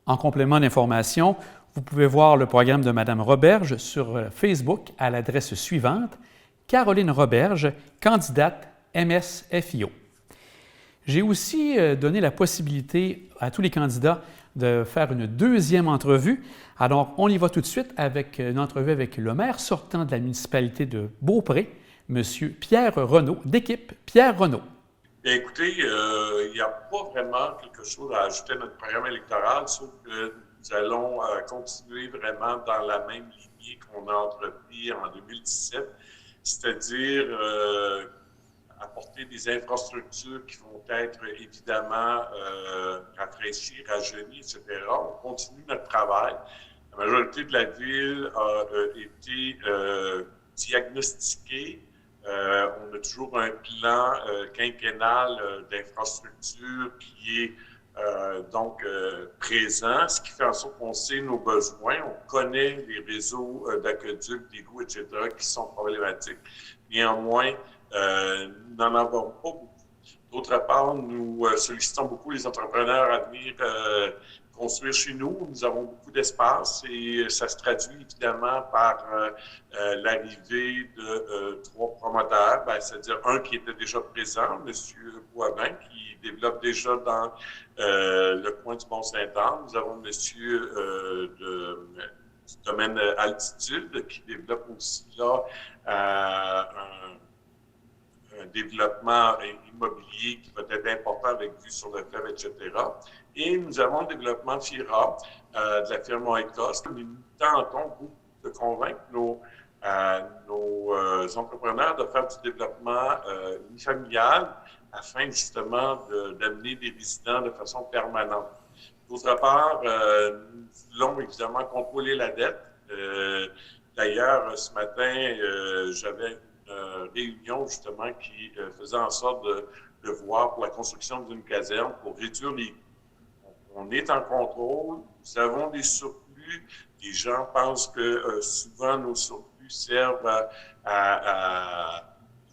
En complément d'information, vous pouvez voir le programme de Mme Roberge sur Facebook à l'adresse suivante: Caroline Roberge, candidate MS-FIO. J'ai aussi donné la possibilité à tous les candidats de faire une deuxième entrevue. Alors, on y va tout de suite avec une entrevue avec le maire sortant de la municipalité de Beaupré, M. Pierre Renaud, d'équipe Pierre Renaud. Bien, écoutez, il n'y a pas vraiment quelque chose à ajouter à notre programme électoral, sauf que nous allons continuer vraiment dans la même lignée qu'on a entrepris en 2017, c'est-à-dire apporter des infrastructures qui vont être évidemment rafraîchies, rajeunies, etc. On continue notre travail. La majorité de la ville a été diagnostiquée. On a toujours un plan quinquennal d'infrastructure qui est présent, ce qui fait en sorte qu'on sait nos besoins, on connaît les réseaux d'aqueducs, d'égouts, etc., qui sont problématiques. Néanmoins, nous n'en avons pas beaucoup. D'autre part, nous sollicitons beaucoup les entrepreneurs à venir construire chez nous. Nous avons beaucoup d'espace et ça se traduit évidemment par l'arrivée de 3 promoteurs, c'est-à-dire un qui était déjà présent, M. Boivin, qui développe déjà dans le coin du Mont-Saint-Anne. Nous avons M. Du domaine Altitude qui développe aussi là un développement immobilier qui va être important avec vue sur le fleuve, etc. Et nous avons le développement FIRA de la firme Oikos. Nous tentons beaucoup de convaincre nos entrepreneurs de faire du développement unifamilial afin justement d'amener des résidents de façon permanente. D'autre part, nous voulons évidemment contrôler la dette. D'ailleurs, ce matin, j'avais une réunion justement qui faisait en sorte de voir pour la construction d'une caserne pour réduire les coûts. On est en contrôle, nous avons des surplus. Les gens pensent que souvent nos surplus servent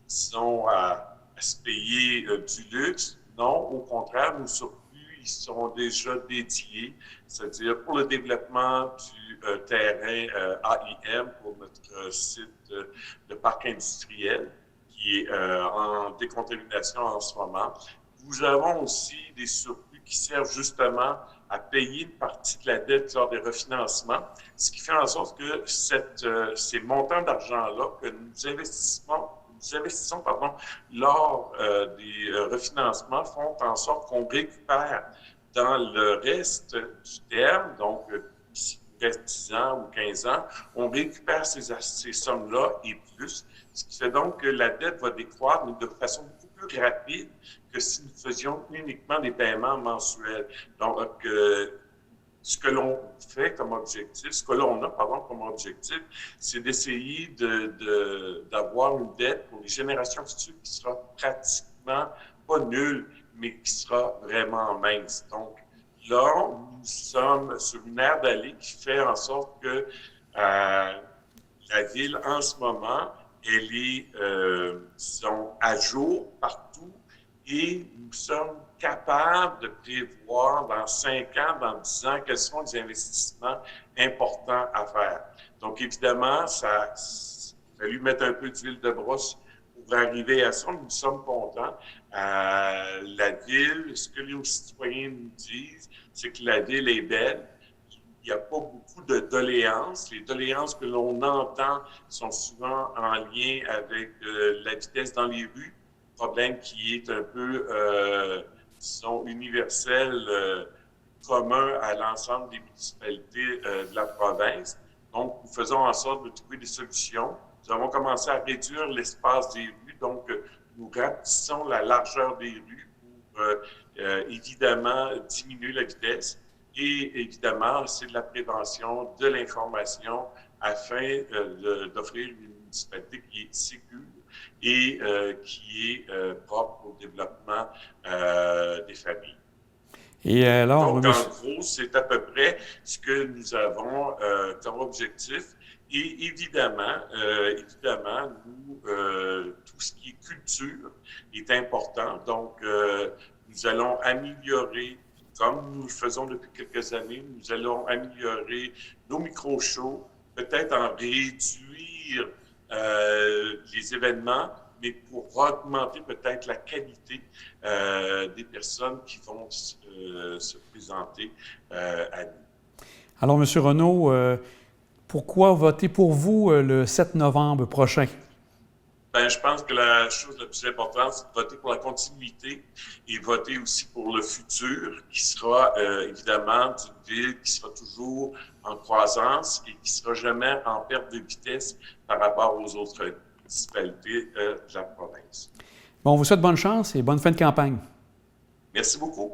disons, à se payer du luxe. Non, au contraire, nos surplus, ils sont déjà dédiés, c'est-à-dire pour le développement du terrain AIM pour notre site de parc industriel qui est en décontamination en ce moment. Nous avons aussi des surplus qui servent justement à payer une partie de la dette lors des refinancements, ce qui fait en sorte que ces montants d'argent-là que nous investissons lors des refinancements font en sorte qu'on récupère dans le reste du terme, donc ici, 10 ans ou 15 ans, on récupère ces sommes-là et plus, ce qui fait donc que la dette va décroître, mais de façon beaucoup plus rapide que si nous faisions uniquement des paiements mensuels. Donc, ce que l'on fait comme objectif, ce que l'on a, comme objectif, c'est d'essayer d'avoir une dette pour les générations futures qui sera pratiquement pas nulle, mais qui sera vraiment mince. Donc, là, nous sommes sur une aire d'aller qui fait en sorte que la ville, en ce moment, elle est, disons, à jour partout et nous sommes capables de prévoir dans 5 ans, dans 10 ans, quels sont les investissements importants à faire. Donc, évidemment, il a fallu mettre un peu d'huile de brosse pour arriver à ça. Nous sommes contents. La ville, ce que les citoyens nous disent, c'est que la ville est belle. Il n'y a pas beaucoup de doléances. Les doléances que l'on entend sont souvent en lien avec la vitesse dans les rues, problème qui est un peu, disons, universel, commun à l'ensemble des municipalités de la province. Donc, nous faisons en sorte de trouver des solutions. Nous avons commencé à réduire l'espace des rues, donc nous rapetissons la largeur des rues pour évidemment diminuer la vitesse. Et évidemment, c'est de la prévention, de l'information afin d'offrir une municipalité qui est sécure et qui est propre au développement des familles. Et alors, donc, en gros, c'est à peu près ce que nous avons comme objectif. Et évidemment, nous, tout ce qui est culture est important. Donc, nous allons améliorer comme nous le faisons depuis quelques années, nous allons améliorer nos micro-shows, peut-être en réduire les événements, mais pour augmenter peut-être la qualité des personnes qui vont se présenter à nous. Alors, M. Renaud, pourquoi voter pour vous le 7 novembre prochain? Ben, je pense que la chose la plus importante, c'est de voter pour la continuité et voter aussi pour le futur, qui sera évidemment d'une ville qui sera toujours en croissance et qui sera jamais en perte de vitesse par rapport aux autres municipalités de la province. Bon, on vous souhaite bonne chance et bonne fin de campagne. Merci beaucoup.